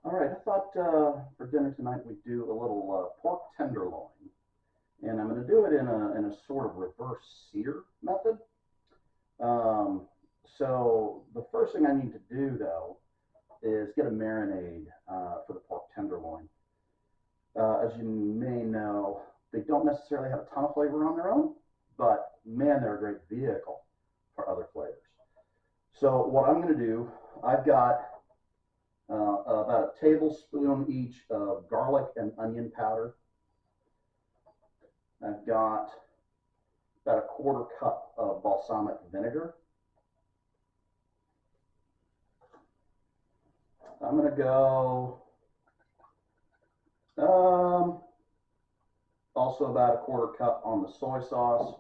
All right, I thought for dinner tonight we'd do a little pork tenderloin, and I'm going to do it in a sort of reverse sear method. Um, so the first thing I need to do though is get a marinade for the pork tenderloin. As you may know, they don't necessarily have a ton of flavor on their own, but man, they're a great vehicle for other flavors. So what I'm going to do, I've got about a tablespoon each of garlic and onion powder. I've got about a quarter cup of balsamic vinegar. I'm going to go also about a quarter cup on the soy sauce.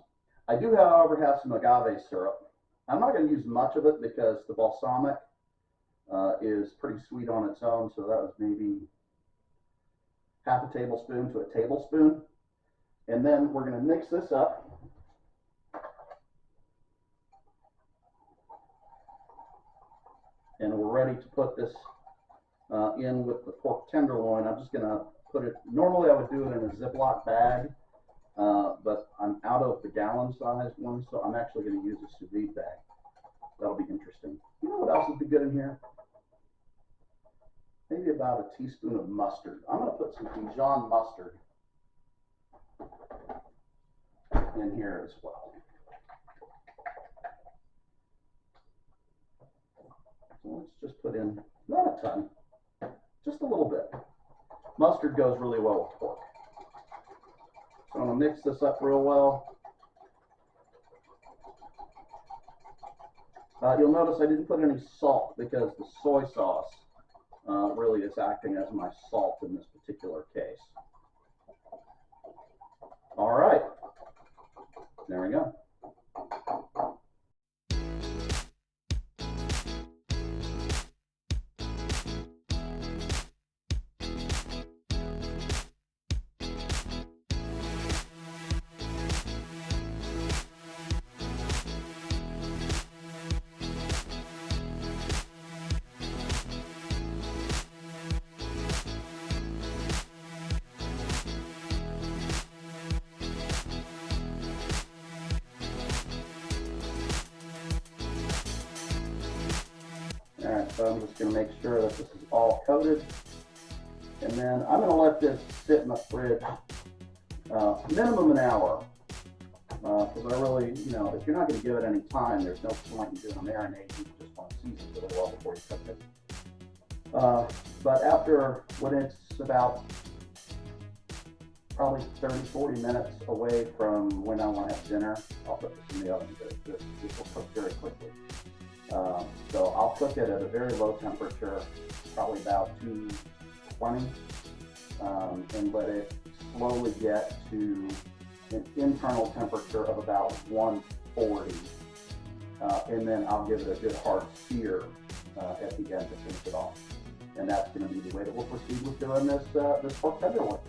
I do, however, have some agave syrup. I'm not going to use much of it because the balsamic is pretty sweet on its own, so that was maybe half a tablespoon to a tablespoon. And then we're going to mix this up. And we're ready to put this in with the pork tenderloin. I'm just going to put it, normally I would do it in a Ziploc bag, but I'm out of the gallon size one, so I'm actually going to use a sous vide bag. That'll be interesting. You know what else would be good in here? Maybe about a teaspoon of mustard. I'm going to put some Dijon mustard in here as well. So let's just put in, not a ton, just a little bit. Mustard goes really well with pork. So I'm going to mix this up real well. You'll notice I didn't put any salt because the soy sauce really is acting as my salt in this particular case. All right, there we go. All right, so I'm just going to make sure that this is all coated. And then I'm going to let this sit in the fridge minimum an hour. Because I really, if you're not going to give it any time, there's no point in doing a marinade. You just want to season it a little well before you cook it. But after, when it's about probably 30, 40 minutes away from when I want to have dinner, I'll put this in the oven because this will cook very quickly. So I'll cook it at a very low temperature, probably about 220, and let it slowly get to an internal temperature of about 140, and then I'll give it a good hard sear at the end to finish it off. And that's going to be the way that we'll proceed with doing this pork tenderloin.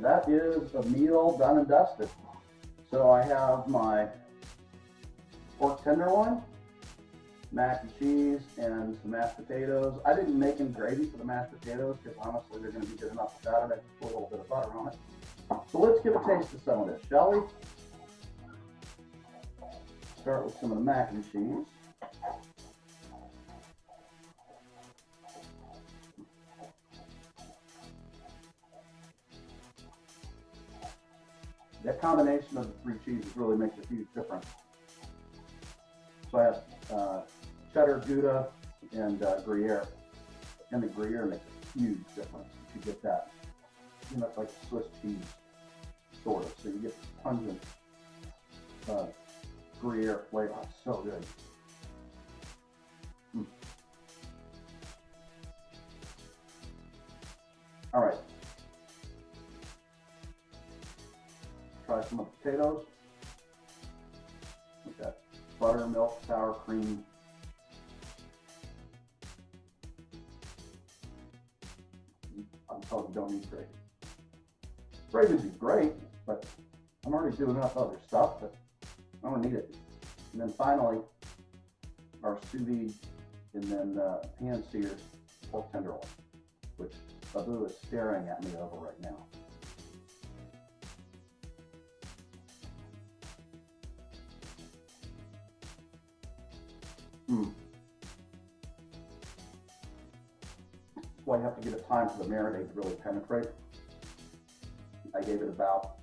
that is a meal done and dusted. So I have my pork tenderloin, mac and cheese, and some mashed potatoes. I didn't make any gravy for the mashed potatoes because honestly they're going to be good enough without it. I just put a little bit of butter on it. So let's give a taste of some of this, shall we? Start with some of the mac and cheese. That combination of the three cheeses really makes a huge difference. So I have cheddar, Gouda, and Gruyere. And the Gruyere makes a huge difference if you get that. You know, it's like Swiss cheese, sort of. So you get pungent Gruyere flavor. It's so good. All right. Try some of the potatoes. We've got butter, milk, sour cream. I'm telling you, don't need gravy. Gravy would be great, but I'm already doing enough other stuff that I don't need it. And then finally, our sous vide and then pan seared pork tenderloin, which Babu is staring at me over right now. Well, you have to give it time for the marinade to really penetrate. I gave it about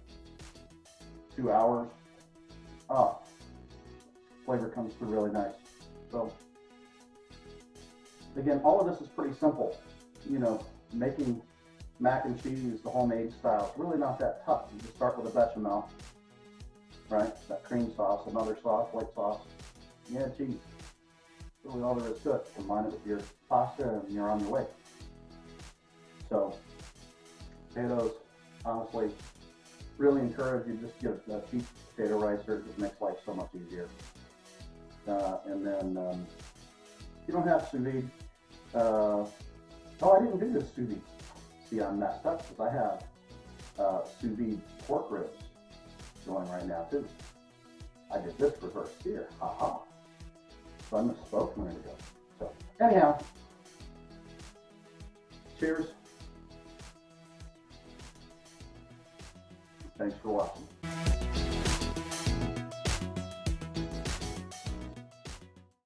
2 hours. Flavor comes through really nice. So again, all of this is pretty simple. You know, making mac and cheese the homemade style, it's really not that tough. You just start with a bechamel, right? That cream sauce, another sauce, white sauce, yeah, cheese. Really all there is to it. Combine it with your pasta and you're on your way. So potatoes, honestly, really encourage you just get a cheap potato ricer. It just makes life so much easier. And then you don't have sous vide. Oh, I didn't do this sous vide. See, I'm messed up because I have sous vide pork ribs going right now too. I did this reverse sear. Haha. So I misspoke a minute ago. So anyhow, cheers. Thanks for watching.